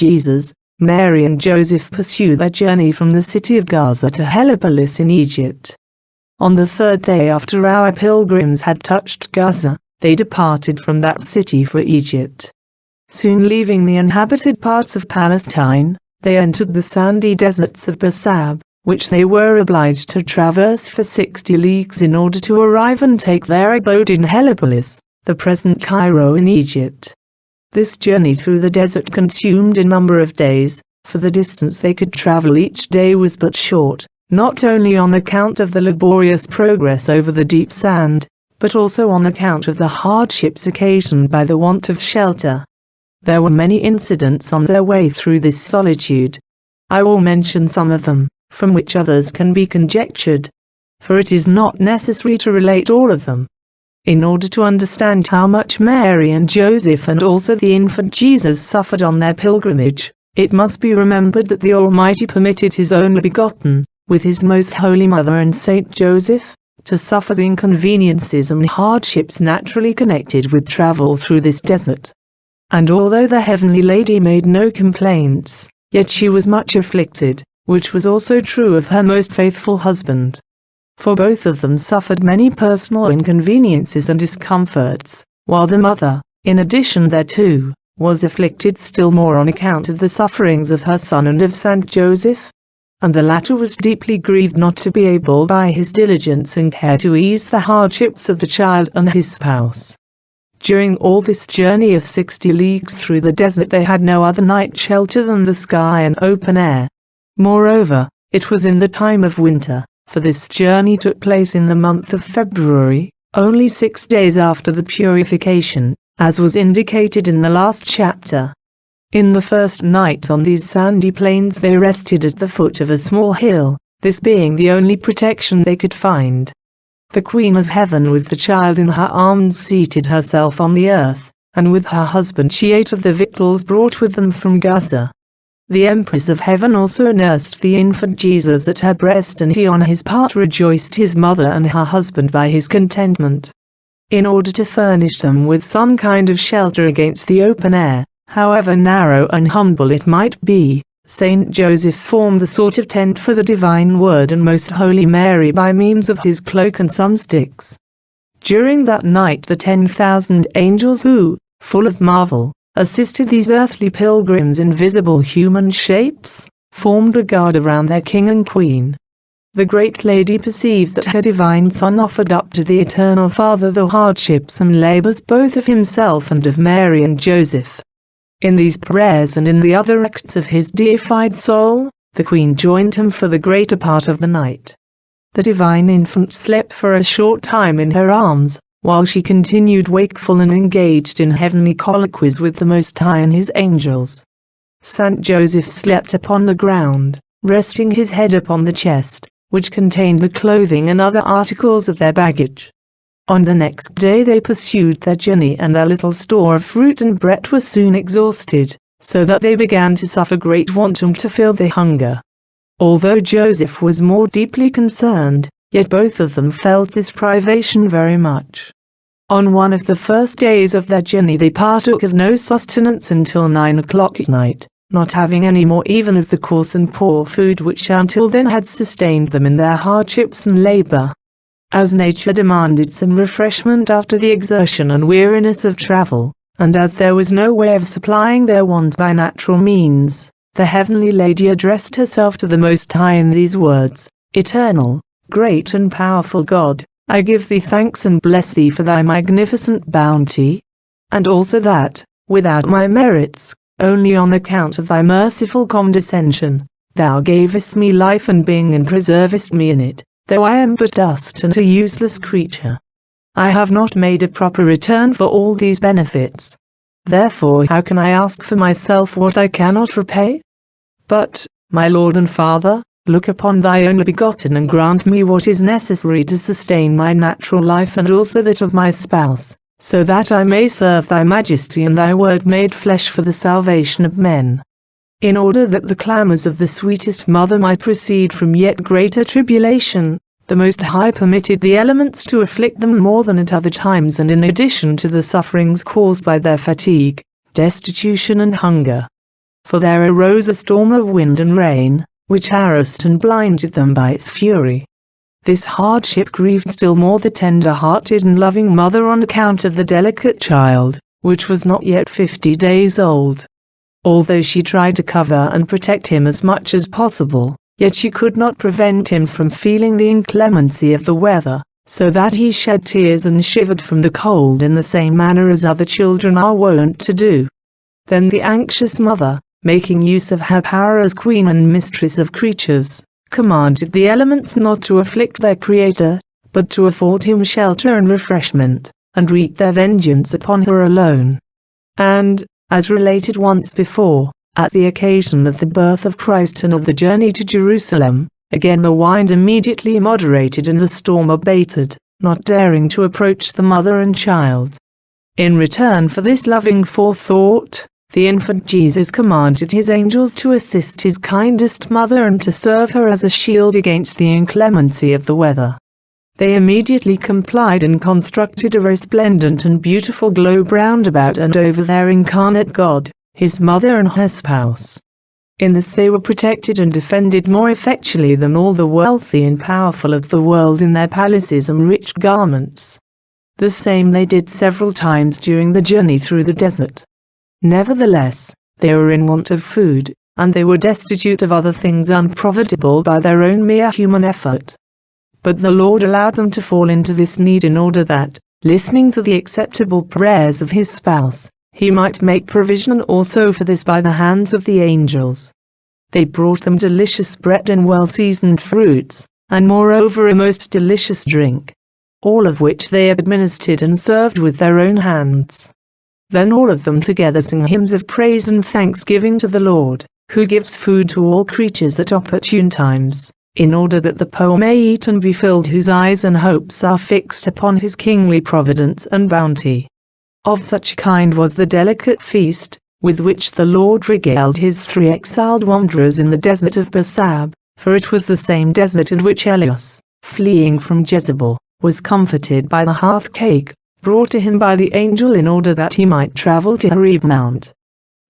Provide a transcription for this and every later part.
Jesus, Mary and Joseph pursue their journey from the city of Gaza to Heliopolis in Egypt. On the third day after our pilgrims had touched Gaza, they departed from that city for Egypt. Soon leaving the inhabited parts of Palestine, they entered the sandy deserts of Basab, which they were obliged to traverse for 60 leagues in order to arrive and take their abode in Heliopolis, the present Cairo in Egypt. This journey through the desert consumed a number of days, for the distance they could travel each day was but short, not only on account of the laborious progress over the deep sand, but also on account of the hardships occasioned by the want of shelter. There were many incidents on their way through this solitude. I will mention some of them, from which others can be conjectured, for it is not necessary to relate all of them. In order to understand how much Mary and Joseph and also the infant Jesus suffered on their pilgrimage, it must be remembered that the Almighty permitted His only begotten, with His most holy mother and Saint Joseph, to suffer the inconveniences and hardships naturally connected with travel through this desert. And although the Heavenly Lady made no complaints, yet she was much afflicted, which was also true of her most faithful husband. For both of them suffered many personal inconveniences and discomforts, while the mother, in addition thereto, was afflicted still more on account of the sufferings of her son and of Saint Joseph. And the latter was deeply grieved not to be able by his diligence and care to ease the hardships of the child and his spouse. During all this journey of 60 leagues through the desert they had no other night shelter than the sky and open air. Moreover, it was in the time of winter, for this journey took place in the month of February, only 6 days after the purification, as was indicated in the last chapter. In the first night on these sandy plains they rested at the foot of a small hill, this being the only protection they could find. The Queen of Heaven with the child in her arms seated herself on the earth, and with her husband she ate of the victuals brought with them from Gaza. The Empress of Heaven also nursed the infant Jesus at her breast, and he on his part rejoiced his mother and her husband by his contentment. In order to furnish them with some kind of shelter against the open air, however narrow and humble it might be, Saint Joseph formed the sort of tent for the Divine Word and Most Holy Mary by means of his cloak and some sticks. During that night the 10,000 angels who, full of marvel, assisted these earthly pilgrims in visible human shapes, formed a guard around their king and queen. The great lady perceived that her divine Son offered up to the Eternal Father the hardships and labors both of himself and of Mary and Joseph. In these prayers and in the other acts of his deified soul, the queen joined him for the greater part of the night. The divine infant slept for a short time in her arms, while she continued wakeful and engaged in heavenly colloquies with the Most High and his angels. Saint Joseph slept upon the ground, resting his head upon the chest, which contained the clothing and other articles of their baggage. On the next day they pursued their journey, and their little store of fruit and bread was soon exhausted, so that they began to suffer great want and to feel their hunger. Although Joseph was more deeply concerned, yet both of them felt this privation very much. On one of the first days of their journey they partook of no sustenance until 9 o'clock at night, not having any more even of the coarse and poor food which until then had sustained them in their hardships and labor. As nature demanded some refreshment after the exertion and weariness of travel, and as there was no way of supplying their wants by natural means, the Heavenly Lady addressed herself to the Most High in these words: Eternal, great and powerful God, I give thee thanks and bless thee for thy magnificent bounty, and also that, without my merits, only on account of thy merciful condescension, thou gavest me life and being and preservest me in it, though I am but dust and a useless creature. I have not made a proper return for all these benefits. Therefore how can I ask for myself what I cannot repay? But, my Lord and Father, look upon thy only begotten and grant me what is necessary to sustain my natural life and also that of my spouse, so that I may serve thy majesty and thy word made flesh for the salvation of men. In order that the clamors of the sweetest mother might proceed from yet greater tribulation, the Most High permitted the elements to afflict them more than at other times, and in addition to the sufferings caused by their fatigue, destitution and hunger. for there arose a storm of wind and rain, which harassed and blinded them by its fury. This hardship grieved still more the tender-hearted and loving mother on account of the delicate child, which was not yet 50 days old. Although she tried to cover and protect him as much as possible, yet she could not prevent him from feeling the inclemency of the weather, so that he shed tears and shivered from the cold in the same manner as other children are wont to do. Then the anxious mother, making use of her power as queen and mistress of creatures, commanded the elements not to afflict their creator, but to afford him shelter and refreshment, and wreak their vengeance upon her alone. And, as related once before, at the occasion of the birth of Christ and of the journey to Jerusalem, again the wind immediately moderated and the storm abated, not daring to approach the mother and child. In return for this loving forethought, the infant Jesus commanded his angels to assist his kindest mother and to serve her as a shield against the inclemency of the weather. They immediately complied and constructed a resplendent and beautiful globe round about and over their incarnate God, his mother and her spouse. In this they were protected and defended more effectually than all the wealthy and powerful of the world in their palaces and rich garments. The same they did several times during the journey through the desert. Nevertheless, they were in want of food, and they were destitute of other things unprofitable by their own mere human effort. But the Lord allowed them to fall into this need in order that, listening to the acceptable prayers of his spouse, he might make provision also for this by the hands of the angels. They brought them delicious bread and well-seasoned fruits, and moreover a most delicious drink, all of which they administered and served with their own hands. Then all of them together sang hymns of praise and thanksgiving to the Lord, who gives food to all creatures at opportune times, in order that the poor may eat and be filled whose eyes and hopes are fixed upon his kingly providence and bounty. Of such kind was the delicate feast, with which the Lord regaled his 3 exiled wanderers in the desert of Bersab, for it was the same desert in which Elias, fleeing from Jezebel, was comforted by the hearth cake, brought to him by the angel in order that he might travel to Horeb Mount.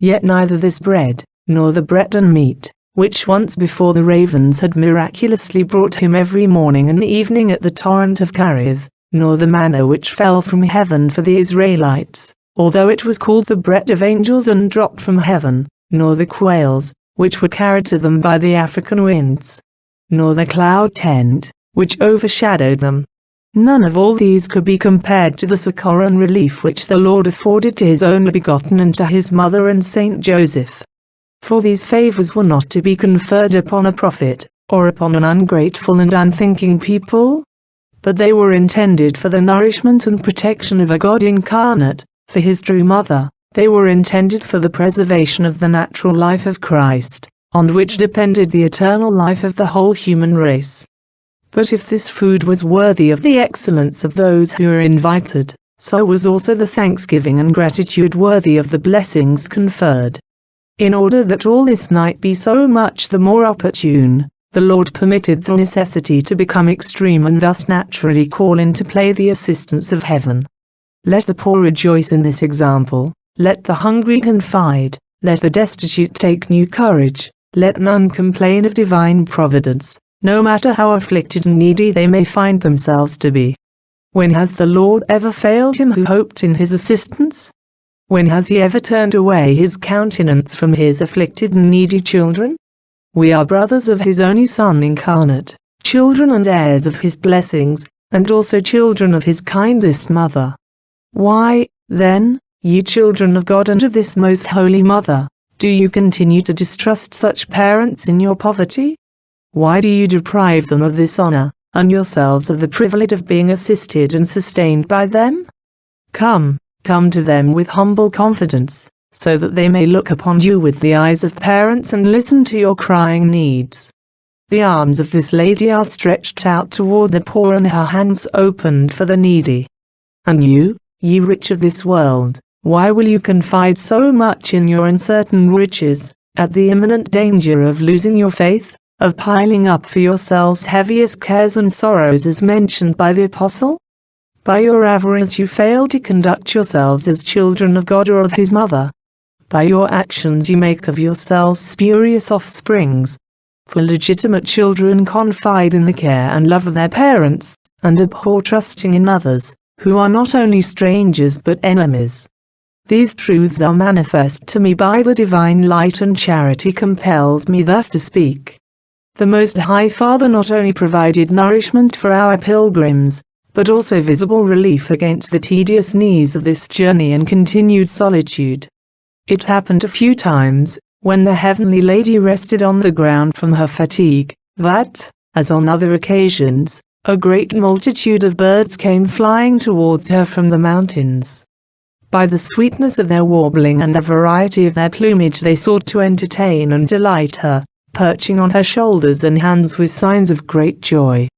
Yet neither this bread, nor the bread and meat, which once before the ravens had miraculously brought him every morning and evening at the torrent of Cherith, nor the manna which fell from heaven for the Israelites, although it was called the bread of angels and dropped from heaven, nor the quails, which were carried to them by the African winds, nor the cloud tent, which overshadowed them. None of all these could be compared to the succor and relief which the Lord afforded to his only begotten and to his mother and Saint Joseph. For these favors were not to be conferred upon a prophet, or upon an ungrateful and unthinking people, but they were intended for the nourishment and protection of a God incarnate, for his true mother. They were intended for the preservation of the natural life of Christ, on which depended the eternal life of the whole human race. But if this food was worthy of the excellence of those who were invited, so was also the thanksgiving and gratitude worthy of the blessings conferred. In order that all this might be so much the more opportune, the Lord permitted the necessity to become extreme and thus naturally call into play the assistance of heaven. Let the poor rejoice in this example, let the hungry confide, let the destitute take new courage, let none complain of divine providence, no matter how afflicted and needy they may find themselves to be. When has the Lord ever failed him who hoped in his assistance? When has he ever turned away his countenance from his afflicted and needy children? We are brothers of his only Son incarnate, children and heirs of his blessings, and also children of his kindest mother. Why, then, ye children of God and of this most holy mother, do you continue to distrust such parents in your poverty? Why do you deprive them of this honor, and yourselves of the privilege of being assisted and sustained by them? Come to them with humble confidence, so that they may look upon you with the eyes of parents and listen to your crying needs. The arms of this lady are stretched out toward the poor and her hands opened for the needy. And you, ye rich of this world, why will you confide so much in your uncertain riches, at the imminent danger of losing your faith, of piling up for yourselves heaviest cares and sorrows as mentioned by the Apostle? By your avarice you fail to conduct yourselves as children of God or of his mother. By your actions you make of yourselves spurious offsprings. For legitimate children confide in the care and love of their parents, and abhor trusting in others, who are not only strangers but enemies. These truths are manifest to me by the divine light, and charity compels me thus to speak. The Most High Father not only provided nourishment for our pilgrims, but also visible relief against the tedious needs of this journey and continued solitude. It happened a few times, when the Heavenly Lady rested on the ground from her fatigue, that, as on other occasions, a great multitude of birds came flying towards her from the mountains. By the sweetness of their warbling and the variety of their plumage they sought to entertain and delight her, perching on her shoulders and hands with signs of great joy.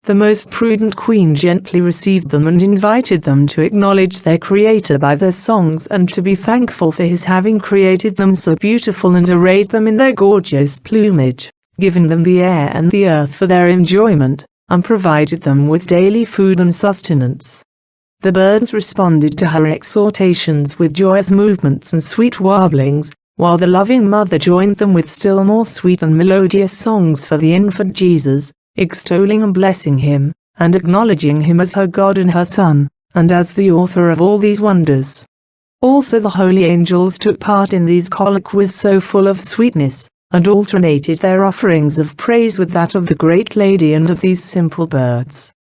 The most prudent queen gently received them and invited them to acknowledge their Creator by their songs and to be thankful for His having created them so beautiful and arrayed them in their gorgeous plumage, giving them the air and the earth for their enjoyment, and provided them with daily food and sustenance. The birds responded to her exhortations with joyous movements and sweet warblings, while the loving mother joined them with still more sweet and melodious songs for the infant Jesus, extolling and blessing him, and acknowledging him as her God and her Son, and as the author of all these wonders. Also the holy angels took part in these colloquies so full of sweetness, and alternated their offerings of praise with that of the great lady and of these simple birds.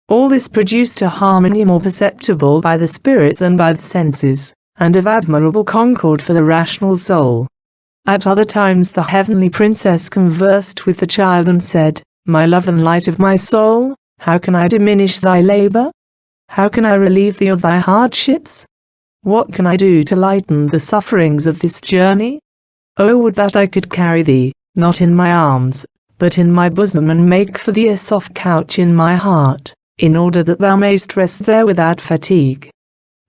All this produced a harmony more perceptible by the spirits than by the senses, and of admirable concord for the rational soul. At other times the heavenly princess conversed with the child and said, "My love and light of my soul, how can I diminish thy labor? How can I relieve thee of thy hardships? What can I do to lighten the sufferings of this journey? Oh, would that I could carry thee, not in my arms, but in my bosom, and make for thee a soft couch in my heart, in order that thou mayst rest there without fatigue."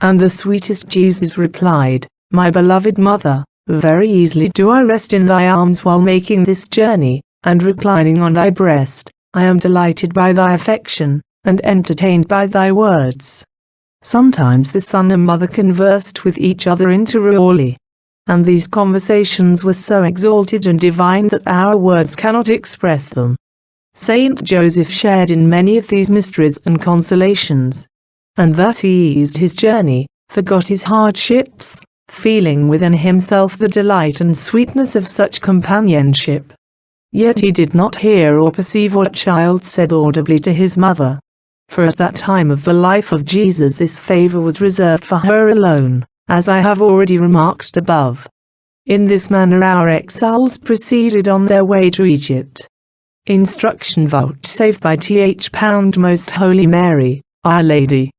And the sweetest Jesus replied, "My beloved mother, very easily do I rest in thy arms while making this journey, and reclining on thy breast, I am delighted by thy affection, and entertained by thy words." Sometimes the son and mother conversed with each other interorally, and these conversations were so exalted and divine that our words cannot express them. Saint Joseph shared in many of these mysteries and consolations, and thus he eased his journey, forgot his hardships, feeling within himself the delight and sweetness of such companionship. Yet he did not hear or perceive what child said audibly to his mother, for at that time of the life of Jesus this favor was reserved for her alone, as I have already remarked above. In this manner our exiles proceeded on their way to Egypt. Instruction vouchsafed by Th. Most Holy Mary, Our Lady.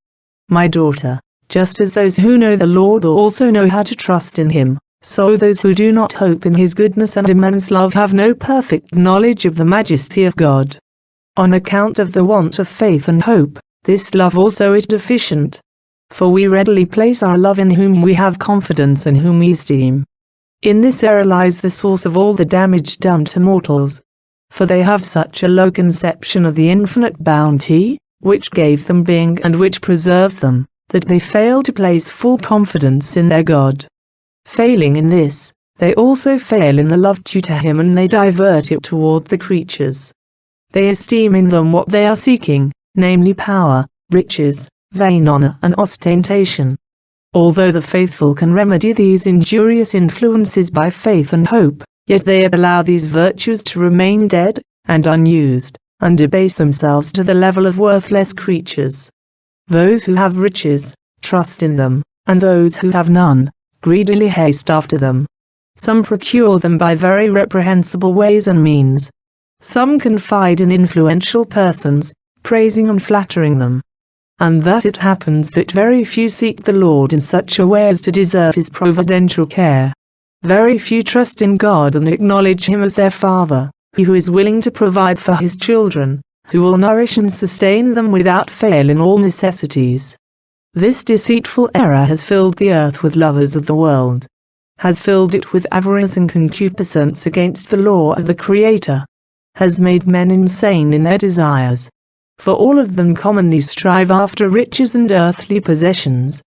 My daughter, just as those who know the Lord also know how to trust in Him, so those who do not hope in His goodness and immense love have no perfect knowledge of the majesty of God. On account of the want of faith and hope, this love also is deficient. For we readily place our love in whom we have confidence and whom we esteem. In this error lies the source of all the damage done to mortals. For they have such a low conception of the infinite bounty, which gave them being and which preserves them, that they fail to place full confidence in their God. Failing in this, they also fail in the love due to Him, and they divert it toward the creatures. They esteem in them what they are seeking, namely power, riches, vain honor and ostentation. Although the faithful can remedy these injurious influences by faith and hope, yet they allow these virtues to remain dead and unused, and debase themselves to the level of worthless creatures. Those who have riches, trust in them, and those who have none, greedily haste after them. Some procure them by very reprehensible ways and means. Some confide in influential persons, praising and flattering them. And thus it happens that very few seek the Lord in such a way as to deserve His providential care. Very few trust in God and acknowledge Him as their Father, who is willing to provide for His children, who will nourish and sustain them without fail in all necessities. This deceitful error has filled the earth with lovers of the world, has filled it with avarice and concupiscence against the law of the Creator, has made men insane in their desires. For all of them commonly strive after riches and earthly possessions,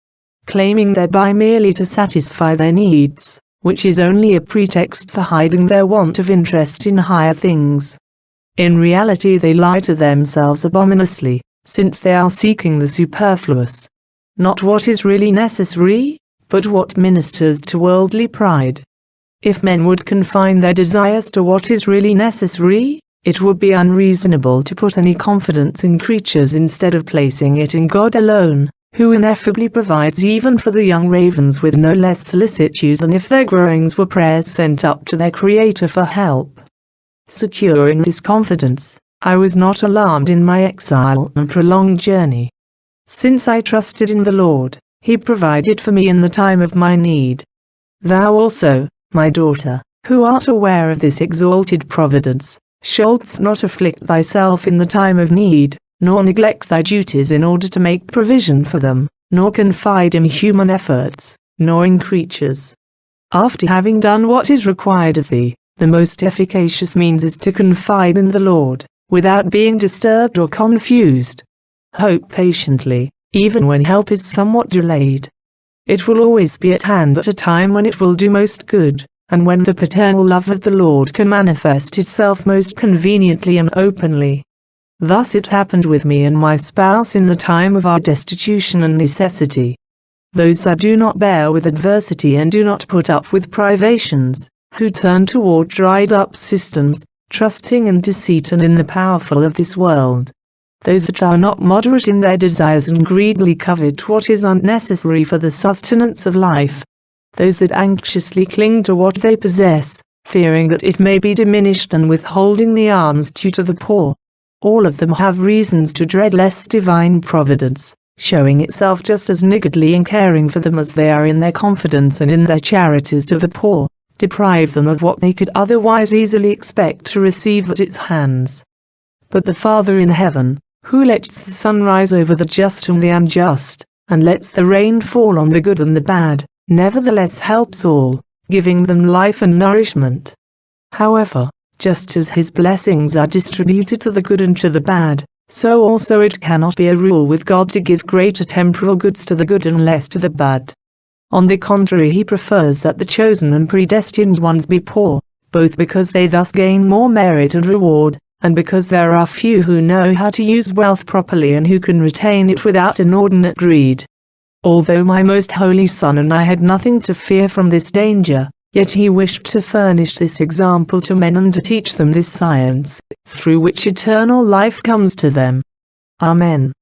claiming thereby merely to satisfy their needs, which is only a pretext for hiding their want of interest in higher things. In reality they lie to themselves abominably, since they are seeking the superfluous. Not what is really necessary, but what ministers to worldly pride. If men would confine their desires to what is really necessary, it would be unreasonable to put any confidence in creatures instead of placing it in God alone, who ineffably provides even for the young ravens with no less solicitude than if their groanings were prayers sent up to their Creator for help. Secure in this confidence, I was not alarmed in my exile and prolonged journey. Since I trusted in the Lord, He provided for me in the time of my need. Thou also, my daughter, who art aware of this exalted providence, shouldst not afflict thyself in the time of need, nor neglect thy duties in order to make provision for them, nor confide in human efforts, nor in creatures. After having done what is required of thee, the most efficacious means is to confide in the Lord, without being disturbed or confused. Hope patiently, even when help is somewhat delayed. It will always be at hand at a time when it will do most good, and when the paternal love of the Lord can manifest itself most conveniently and openly. Thus it happened with me and my spouse in the time of our destitution and necessity. Those that do not bear with adversity and do not put up with privations, who turn toward dried-up cisterns, trusting in deceit and in the powerful of this world. Those that are not moderate in their desires and greedily covet what is unnecessary for the sustenance of life. Those that anxiously cling to what they possess, fearing that it may be diminished and withholding the alms due to the poor. All of them have reasons to dread lest divine providence, showing itself just as niggardly in caring for them as they are in their confidence and in their charities to the poor, deprive them of what they could otherwise easily expect to receive at its hands. But the Father in heaven, who lets the sun rise over the just and the unjust, and lets the rain fall on the good and the bad, nevertheless helps all, giving them life and nourishment. However, just as His blessings are distributed to the good and to the bad, so also it cannot be a rule with God to give greater temporal goods to the good and less to the bad. On the contrary, He prefers that the chosen and predestined ones be poor, both because they thus gain more merit and reward, and because there are few who know how to use wealth properly and who can retain it without inordinate greed. Although my most holy Son and I had nothing to fear from this danger, yet He wished to furnish this example to men and to teach them this science, through which eternal life comes to them. Amen.